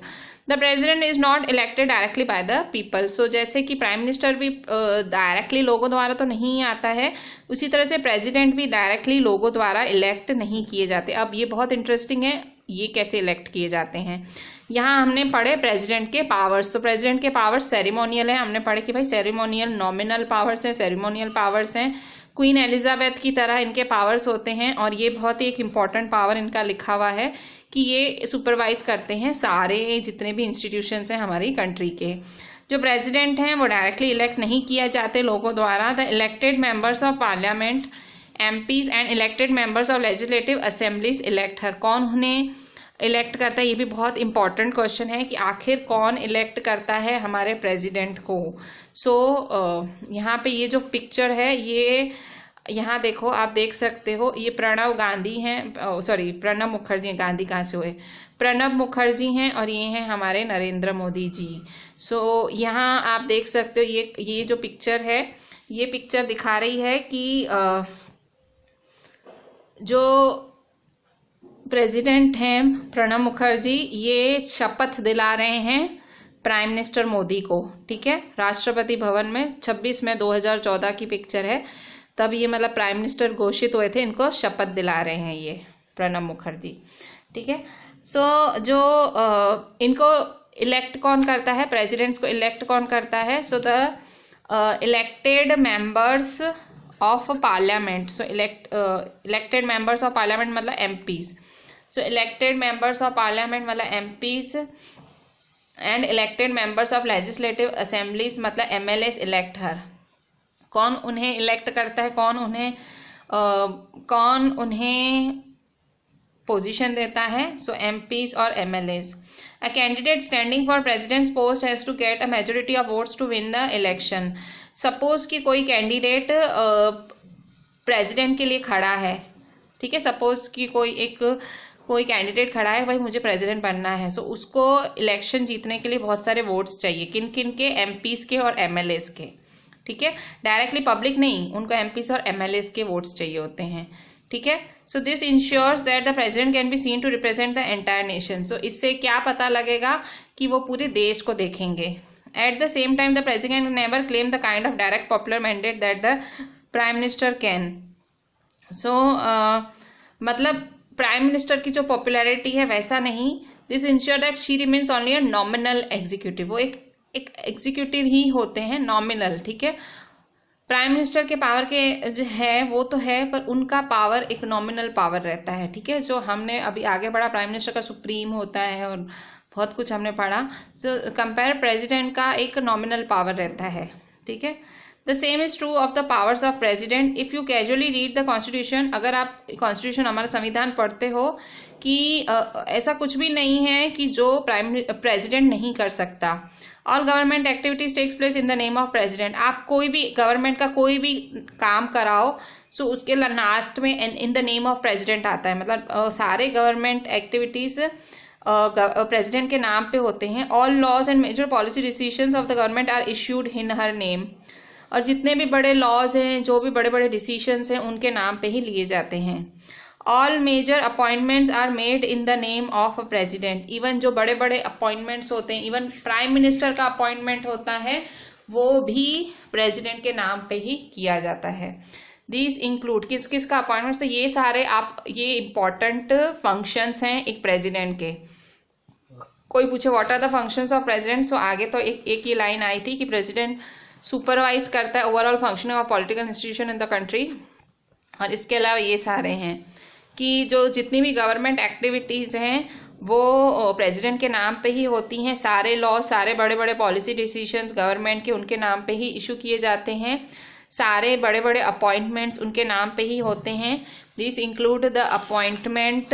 The president is not elected directly by the people. So जैसे कि प्राइम मिनिस्टर भी डायरेक्टली लोगों द्वारा तो नहीं आता है, उसी तरह से प्रेसिडेंट भी डायरेक्टली लोगों द्वारा इलेक्ट नहीं किए जाते। अब ये बहुत इंटरेस्टिंग है, ये कैसे इलेक्ट किए जाते हैं। यहाँ हमने पढ़े प्रेसिडेंट के पावर्स, तो प्रेसिडेंट के पावर्स सेरेमोनियल है, हमने पढ़े कि भाई सेरेमोनियल नॉमिनल पावर्स हैं, सेरेमोनियल पावर्स हैं। क्वीन एलिजाबेथ की तरह इनके पावर्स होते हैं, और ये बहुत ही एक इम्पॉर्टेंट पावर इनका लिखा हुआ है कि ये सुपरवाइज करते हैं सारे जितने भी इंस्टीट्यूशंस हैं हमारी कंट्री के। जो प्रेसिडेंट हैं वो डायरेक्टली इलेक्ट नहीं किया जाते लोगों द्वारा। The elected members of parliament MPs and elected members of legislative assemblies elect her. कौन उन्हें इलेक्ट करता है, ये भी बहुत इंपॉर्टेंट क्वेश्चन है कि आखिर कौन इलेक्ट करता है हमारे प्रेसिडेंट को। सो यहाँ पे ये जो पिक्चर है, ये यहाँ देखो, आप देख सकते हो, ये प्रणब गांधी हैं, सॉरी प्रणब मुखर्जी हैं, गांधी कहाँ से हुए, प्रणब मुखर्जी हैं, और ये हैं हमारे नरेंद्र मोदी जी। सो यहाँ आप देख सकते हो, ये जो पिक्चर है, ये पिक्चर दिखा रही है कि जो प्रेसिडेंट हैं प्रणब मुखर्जी, ये शपथ दिला रहे हैं प्राइम मिनिस्टर मोदी को, ठीक है, राष्ट्रपति भवन में 26 मई 2014 की पिक्चर है, तब ये मतलब प्राइम मिनिस्टर घोषित हुए थे, इनको शपथ दिला रहे हैं ये प्रणब मुखर्जी, ठीक है। सो जो इनको इलेक्ट कौन करता है, प्रेसिडेंट्स को इलेक्ट कौन करता है, so the elected members of parliament. So elected members of parliament मतलब MPs। So elected members of parliament मतलब MPs and elected members of legislative assemblies मतलब MLAs इलेक्ट हर। कौन उन्हें इलेक्ट करता है, कौन उन्हें पोजीशन देता है, सो MPs और MLAs। A candidate standing for president's post has to get a majority of votes to win the election. Suppose कि कोई कैंडिडेट प्रेसिडेंट के लिए खड़ा है, ठीक है, सपोज कि कोई कैंडिडेट खड़ा है, भाई मुझे प्रेसिडेंट बनना है, सो उसको इलेक्शन जीतने के लिए बहुत सारे वोट्स चाहिए, किन किन के, MPs के और MLAs के, ठीक है, डायरेक्टली पब्लिक नहीं, उनको MPs और MLAs के वोट्स चाहिए होते हैं, ठीक है। So this ensures that the president can be seen to represent the entire nation. So इससे क्या पता लगेगा कि वो पूरे देश को देखेंगे। At the same time the president never claim the kind of direct popular mandate that the prime minister can. So मतलब प्राइम मिनिस्टर की जो पॉपुलैरिटी है वैसा नहीं। This ensure that she remains only a nominal executive, वो एक executive ही होते हैं, नॉमिनल, ठीक है। प्राइम मिनिस्टर के पावर के जो है वो तो है, पर उनका पावर एक नॉमिनल पावर रहता है, ठीक है। जो हमने अभी आगे बढ़ा, प्राइम मिनिस्टर का सुप्रीम होता है और बहुत कुछ हमने पढ़ा, तो कंपेयर प्रेसिडेंट का एक नॉमिनल पावर रहता है, ठीक है। The same is true of the powers of president. If you casually read the constitution, अगर आप कॉन्स्टिट्यूशन हमारा संविधान पढ़ते हो, कि ऐसा कुछ भी नहीं है कि जो प्रेसिडेंट नहीं कर सकता। All government activities takes place in the name of president. आप कोई भी गवर्नमेंट का कोई भी काम कराओ सो उसके लास्ट में इन द नेम ऑफ प्रेसिडेंट आता है, मतलब सारे गवर्नमेंट एक्टिविटीज प्रेसिडेंट के नाम पे होते हैं। All laws and major policy decisions of the government are issued in her name. और जितने भी बड़े लॉज हैं, जो भी बड़े बड़े डिसीजंस हैं, उनके नाम पे ही लिए जाते हैं। All major appointments are made in the name of a president. Even जो बड़े बड़े अपॉइंटमेंट्स होते हैं, इवन प्राइम मिनिस्टर का अपॉइंटमेंट होता है, वो भी प्रेसिडेंट के नाम पे ही किया जाता है। दीज इंक्लूड, किस किस का अपॉइंटमेंट, तो ये सारे ये इंपॉर्टेंट फंक्शंस हैं एक प्रेसिडेंट के। कोई पूछे what are the functions of president, तो आगे तो एक ये लाइन आई थी कि प्रेसिडेंट सुपरवाइज करता है overall functioning of political institution in the country. और इसके अलावा ये सारे हैं कि जो जितनी भी गवर्नमेंट एक्टिविटीज़ हैं वो प्रेसिडेंट के नाम पे ही होती हैं। सारे लॉ, सारे बड़े बड़े पॉलिसी डिसीजंस गवर्नमेंट के उनके नाम पे ही इशू किए जाते हैं। सारे बड़े बड़े अपॉइंटमेंट्स उनके नाम पे ही होते हैं। This include the appointment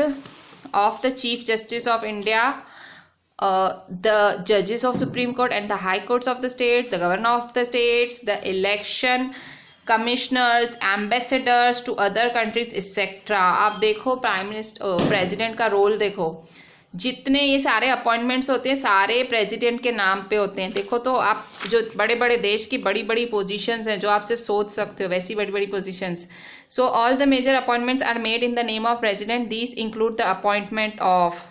of the chief justice of India, the judges of Supreme Court and the high courts of the state, the governor of the states, the election commissioners, ambassadors to other countries etc. आप देखो president का role देखो, जितने ये सारे appointments होते हैं सारे प्रेसिडेंट के नाम पे होते हैं। देखो तो आप जो बड़े बड़े देश की बड़ी बड़ी पोजीशंस हैं, जो आप सिर्फ सोच सकते हो वैसी बड़ी बड़ी positions. So all the major appointments are made in the name of president. These include the appointment of,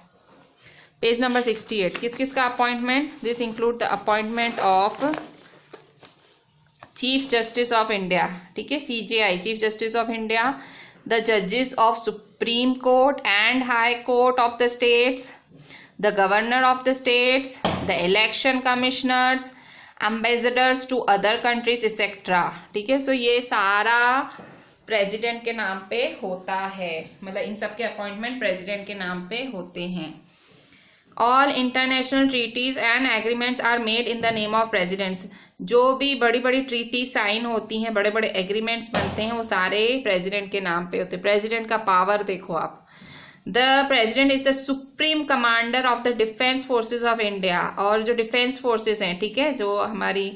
page number 68, किस किस का appointment, this include the appointment of chief justice of India, ठीक है, CJI, chief justice of India, the जजेस of supreme court and high court of the states, the governor of the states, the election commissioners, ambassadors to other countries etcetera, ठीक है। सो ये सारा president के नाम पे होता है, मतलब इन सब के अपॉइंटमेंट प्रेसिडेंट के नाम पे होते हैं। All international treaties and agreements are made in the name of presidents. जो भी बड़ी बड़ी ट्रीटी साइन होती हैं, बड़े बड़े एग्रीमेंट्स बनते हैं, वो सारे प्रेसिडेंट के नाम पे होते हैं। प्रेसिडेंट का पावर देखो आप, the president is the supreme commander of the defence forces of India. और जो डिफेंस फोर्सेज हैं, ठीक है, जो हमारी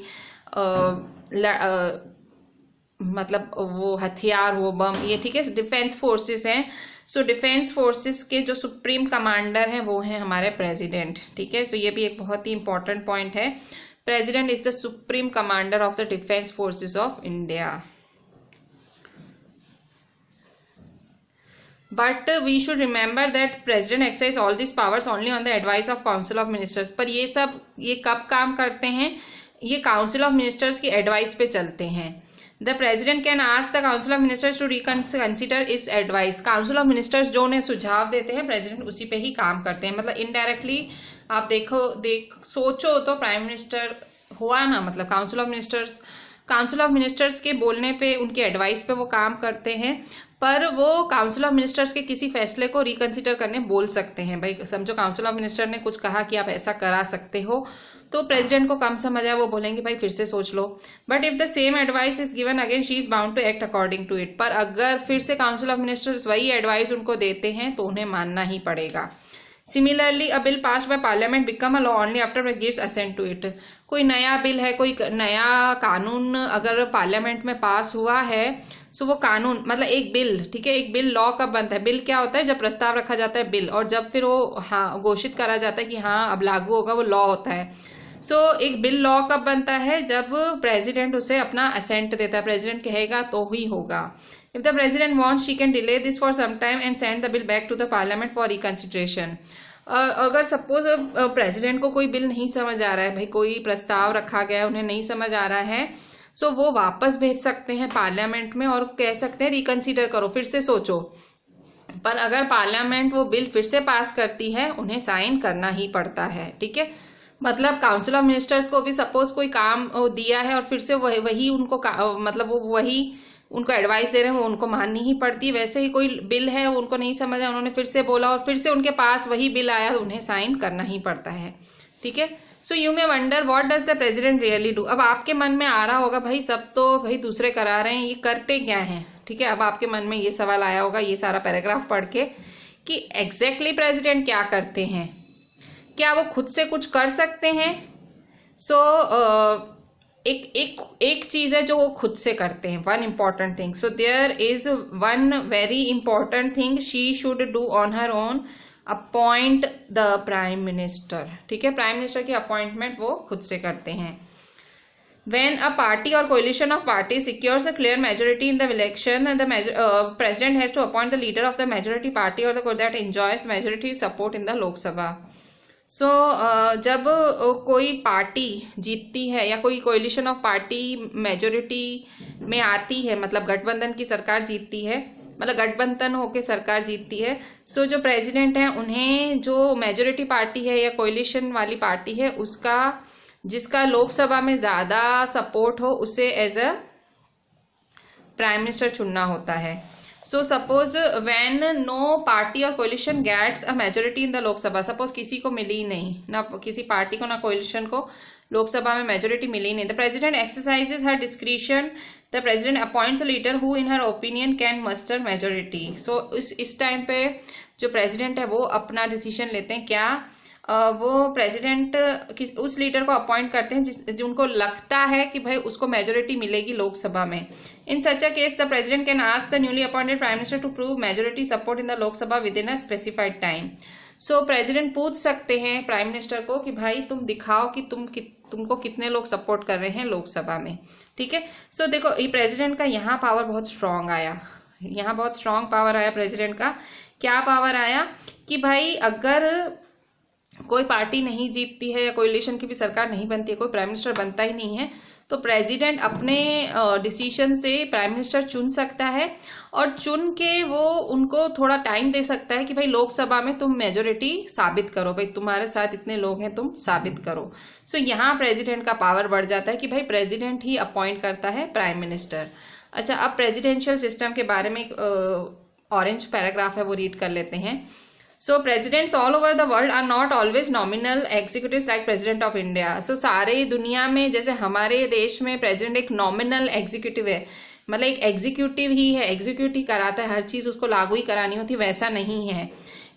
मतलब वो हथियार, वो बम, ये ठीक है, डिफेंस फोर्सेस हैं। सो डिफेंस फोर्सेस के जो सुप्रीम कमांडर हैं वो हैं हमारे प्रेसिडेंट, ठीक है। सो ये भी एक बहुत ही इंपॉर्टेंट पॉइंट है। President is the supreme commander of the defence forces of India. But we should remember that president exercise all this powers only on the advice of council of ministers. पर ये कब काम करते हैं, ये council of ministers की advice पे चलते हैं। The president can ask the council of ministers to reconsider his advice. Council of ministers जो उन्हें सुझाव देते हैं, प्रेसिडेंट उसी पे ही काम करते हैं। मतलब इनडायरेक्टली आप सोचो तो प्राइम मिनिस्टर हुआ ना, मतलब काउंसिल ऑफ मिनिस्टर्स के बोलने पे, उनके एडवाइस पे वो काम करते हैं। पर वो काउंसिल ऑफ मिनिस्टर्स के किसी फैसले को रिकंसिडर करने बोल सकते हैं। भाई समझो काउंसिल ऑफ मिनिस्टर ने कुछ कहा कि आप ऐसा करा सकते हो, तो प्रेसिडेंट को कम समझ आया, वो बोलेंगे भाई फिर से सोच लो। But if the same advice is given again, she is bound to act according to it. पर अगर फिर से काउंसिल ऑफ मिनिस्टर्स वही एडवाइस उनको देते हैं तो उन्हें मानना ही पड़ेगा। Similarly a bill passed by parliament become a law only after it gives assent to it. कोई नया बिल है, कोई नया कानून अगर पार्लियामेंट में पास हुआ है, सो वो कानून, मतलब एक बिल, ठीक है, एक बिल लॉ कब बनता है? बिल क्या होता है? जब प्रस्ताव रखा जाता है बिल, और जब फिर वो घोषित करा जाता है कि हाँ अब लागू होगा, वो लॉ होता है। सो एक बिल लॉ कब बनता है? जब प्रेसिडेंट उसे अपना असेंट देता है, प्रेसिडेंट कहेगा तो ही होगा। If the president wants she can delay this for some time and send the bill back to the parliament for reconsideration. अगर सपोज प्रेसिडेंट को कोई बिल नहीं समझ आ रहा है, भाई कोई प्रस्ताव रखा गया उन्हें नहीं समझ आ रहा है, सो वो वापस भेज सकते हैं पार्लियामेंट में और कह सकते हैं रिकंसिडर करो, फिर से सोचो। पर अगर पार्लियामेंट वो बिल फिर से पास करती है, उन्हें साइन करना ही पड़ता है, ठीक है। मतलब काउंसिल ऑफ मिनिस्टर्स को भी सपोज कोई काम दिया है और फिर से वही उनको मतलब वो वही उनको एडवाइस दे रहे हैं, वो उनको माननी ही पड़ती है। वैसे ही कोई बिल है, उनको नहीं समझा, उन्होंने फिर से बोला और फिर से उनके पास वही बिल आया, तो उन्हें साइन करना ही पड़ता है, ठीक है। So you may wonder what does the president really do. अब आपके मन में आ रहा होगा भाई सब तो भाई दूसरे करा रहे हैं, ये करते क्या हैं, ठीक है। अब आपके मन में ये सवाल आया होगा ये सारा पैराग्राफ पढ़ के कि एग्जैक्टली प्रेसिडेंट क्या करते हैं, क्या वो खुद से कुछ कर सकते हैं? सो एक चीज है जो वो खुद से करते हैं, one important thing. So there is one very important thing she should do on her own, appoint the prime minister. ठीक है, प्राइम मिनिस्टर की अपॉइंटमेंट वो खुद से करते हैं. When a party or coalition of parties secures a clear majority in the election, the president has to appoint the leader of the majority party or the that enjoys majority support in the Lok Sabha. So जब कोई party जीतती है या कोई collision of party majority में आती है, मतलब गठबंधन की सरकार जीतती है, मतलब गठबंधन होके सरकार जीतती है, सो जो प्रेसिडेंट हैं उन्हें जो मेजोरिटी पार्टी है या कोलिशन वाली पार्टी है उसका, जिसका लोकसभा में ज़्यादा सपोर्ट हो, उसे एज अ प्राइम मिनिस्टर चुनना होता है. So suppose when no party or coalition gets a majority in the Lok Sabha, suppose किसी को मिली ही नहीं, ना किसी पार्टी को ना कोलिशन को लोकसभा में मेजोरिटी मिली ही नहीं, the president exercises her discretion, the president appoints a leader who in her opinion can muster majority. So इस टाइम पे जो प्रेसिडेंट है वो अपना डिसीजन लेते हैं. क्या वो प्रेसिडेंट उस लीडर को अपॉइंट करते हैं जो उनको लगता है कि भाई उसको मेजोरिटी मिलेगी लोकसभा में. In such a case the president can ask the newly appointed prime minister to prove majority support in the Lok Sabha within a specified time. So president पूछ सकते हैं प्राइम मिनिस्टर को कि भाई तुम दिखाओ कि तुमको कितने लोग सपोर्ट कर रहे हैं लोकसभा में. ठीक है, सो देखो ये प्रेसिडेंट का यहाँ पावर बहुत स्ट्रांग आया, यहाँ बहुत स्ट्रांग पावर आया प्रेसिडेंट का. क्या पावर आया कि भाई अगर कोई पार्टी नहीं जीतती है या कोलिशन की भी सरकार नहीं बनती है, कोई प्राइम मिनिस्टर बनता ही नहीं है, तो प्रेसिडेंट अपने डिसीजन से प्राइम मिनिस्टर चुन सकता है और चुन के वो उनको थोड़ा टाइम दे सकता है कि भाई लोकसभा में तुम मेजोरिटी साबित करो, भाई तुम्हारे साथ इतने लोग हैं तुम साबित करो. सो यहाँ प्रेसिडेंट का पावर बढ़ जाता है कि भाई प्रेसिडेंट ही अपॉइंट करता है प्राइम मिनिस्टर. अच्छा, अब प्रेसिडेंशियल सिस्टम के बारे में एक ऑरेंज पैराग्राफ है वो रीड कर लेते हैं. So presidents all over the world are not always nominal executives like president of India. So सारे दुनिया में जैसे हमारे देश में प्रेसिडेंट एक नॉमिनल एग्जीक्यूटिव है, मतलब एक एग्जीक्यूटिव ही है, एग्जीक्यूटिव कराता है, हर चीज उसको लागू ही करानी होती, वैसा नहीं है.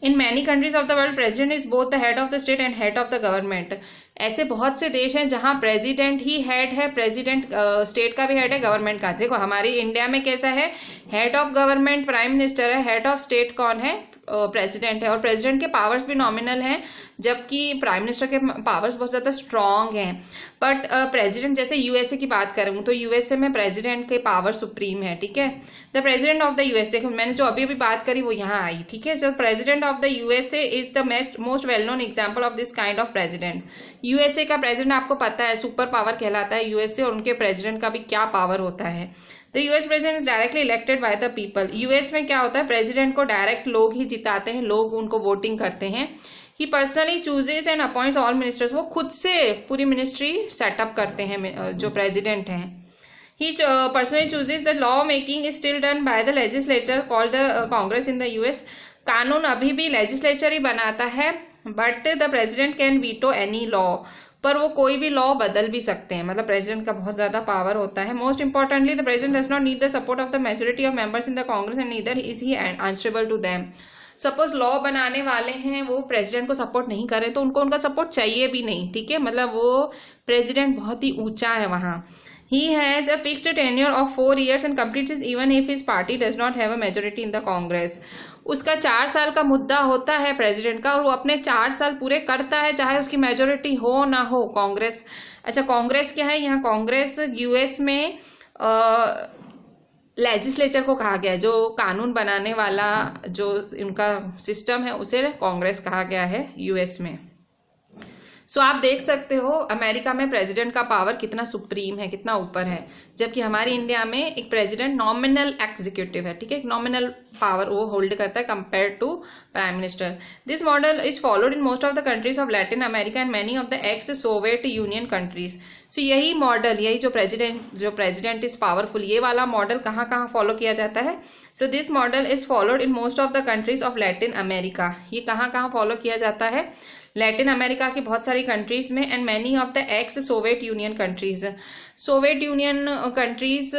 In many countries of the world president is both the head of the state and head of the government. ऐसे बहुत से देश हैं जहां प्रेसिडेंट ही हेड है, प्रेसिडेंट स्टेट का भी हेड है, गवर्नमेंट का. देखो हमारी इंडिया में कैसा है, head of government prime minister है, हेड ऑफ स्टेट कौन है, प्रेसिडेंट है, और प्रेसिडेंट के पावर्स भी नॉमिनल हैं जबकि प्राइम मिनिस्टर के पावर्स बहुत ज़्यादा स्ट्रांग हैं. बट प्रेसिडेंट, जैसे यूएसए की बात करूँ तो यूएसए में प्रेसिडेंट के पावर सुप्रीम है. ठीक है, the president of the USA, देखो मैंने जो अभी बात करी वो यहाँ आई. ठीक है, सो president of the USA is the most well known example of this kind of president. USA का प्रेसिडेंट आपको पता है सुपर पावर कहलाता है यूएसए, और उनके प्रेसिडेंट का भी क्या पावर होता है. The US president is directly elected by the people. US में क्या होता है, प्रेसिडेंट को डायरेक्ट लोग ही जिताते हैं, लोग उनको वोटिंग करते हैं. He personally chooses and appoints all ministers, वो खुद से पूरी मिनिस्ट्री सेटअप करते हैं जो प्रेसिडेंट हैं. He personally chooses. The law making is still done by the legislature called the Congress in the US. कानून अभी भी लेजिस्लेचर ही बनाता है, but the president can veto any law, पर वो कोई भी लॉ बदल भी सकते हैं, मतलब प्रेसिडेंट का बहुत ज्यादा पावर होता है. Most importantly the president does not need the support of the majority of members in the Congress and neither is he answerable to them. Suppose law बनाने वाले हैं वो प्रेसिडेंट को सपोर्ट नहीं करें तो उनको उनका सपोर्ट चाहिए भी नहीं. ठीक है, मतलब वो प्रेसिडेंट बहुत ही ऊंचा है वहां. He has a fixed tenure of 4 years and completes it even if his party does not have a majority in the Congress. उसका 4 साल का मुद्दा होता है प्रेसिडेंट का, और वो अपने 4 साल पूरे करता है चाहे उसकी मेजोरिटी हो ना हो. कांग्रेस, अच्छा कांग्रेस क्या है, यहाँ कांग्रेस यूएस में लेजिस्लेचर को कहा गया है, जो कानून बनाने वाला जो उनका सिस्टम है उसे कांग्रेस कहा गया है यूएस में. सो आप देख सकते हो अमेरिका में प्रेसिडेंट का पावर कितना सुप्रीम है, कितना ऊपर है, जबकि हमारी इंडिया में एक प्रेसिडेंट नॉमिनल एग्जीक्यूटिव है. ठीक है, एक नॉमिनल पावर वो होल्ड करता है compare to prime minister. This model is followed in most of the countries of Latin America and many of the ex Soviet Union countries. So यही model, यही जो प्रेसिडेंट इज पावरफुल, ये वाला model कहाँ कहाँ follow किया जाता है. So this model is followed in most of the countries of Latin America. ये कहाँ कहाँ फॉलो किया जाता है, लैटिन अमेरिका की बहुत सारी कंट्रीज में, and many of the ex Soviet Union countries. Soviet Union countries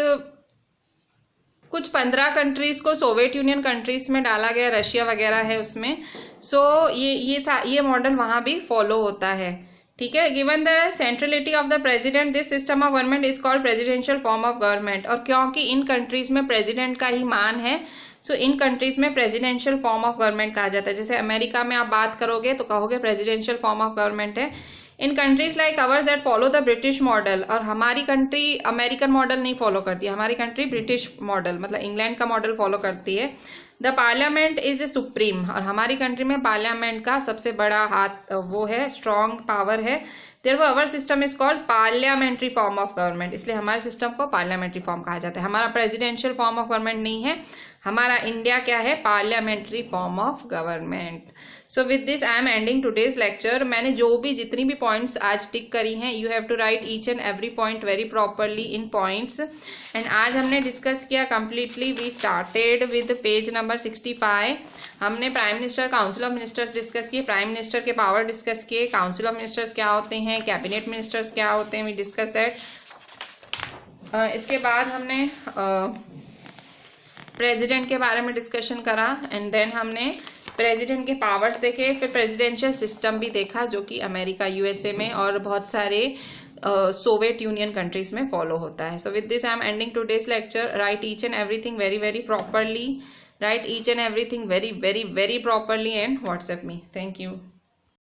कुछ 15 कंट्रीज को सोवियत यूनियन कंट्रीज में डाला गया, रशिया वगैरह है उसमें. सो ये मॉडल वहाँ भी फॉलो होता है. ठीक है। Given the centrality of the president this system of government is called presidential form of government. और क्योंकि इन कंट्रीज में प्रेसिडेंट का ही मान है, सो इन कंट्रीज में प्रेसिडेंशियल फॉर्म ऑफ गवर्नमेंट कहा जाता है। जैसे अमेरिका में आप बात करोगे तो कहोगे प्रेसिडेंशियल फॉर्म ऑफ गवर्नमेंट है। In countries like ours that follow the British model, और हमारी कंट्री अमेरिकन मॉडल नहीं फॉलो करती है, हमारी कंट्री ब्रिटिश मॉडल मतलब इंग्लैंड का मॉडल फॉलो करती है। The parliament is a supreme, और हमारी कंट्री में पार्लियामेंट का सबसे बड़ा हाथ वो है, स्ट्रॉन्ग पावर है। Therefore our system is called parliamentary form of government, इसलिए हमारे सिस्टम को पार्लियामेंट्री फॉर्म कहा जाता है। हमारा प्रेसिडेंशियल फॉर्म ऑफ गवर्नमेंट नहीं है, हमारा इंडिया क्या है, parliamentary form of government. So with this I am ending today's lecture. मैंने जो भी जितनी भी पॉइंट्स आज टिक करी हैं, you have to write each and every point very properly in points. And आज हमने डिस्कस किया completely, we started with page number 65। हमने prime minister, council of ministers discuss किए, प्राइम मिनिस्टर के पावर डिस्कस किए, council of ministers क्या होते हैं, कैबिनेट मिनिस्टर्स क्या होते हैं, वी डिस्कस दैट। इसके बाद हमने प्रेसिडेंट के बारे में डिस्कशन करा, एंड देन हमने प्रेसिडेंट के पावर्स देखे, फिर प्रेसिडेंशियल सिस्टम भी देखा जो कि अमेरिका, यूएसए में और बहुत सारे सोवियत यूनियन कंट्रीज में फॉलो होता है। So with this I am ending today's lecture. Right each and everything very very properly, right each and everything very very very properly and WhatsApp me. Thank you.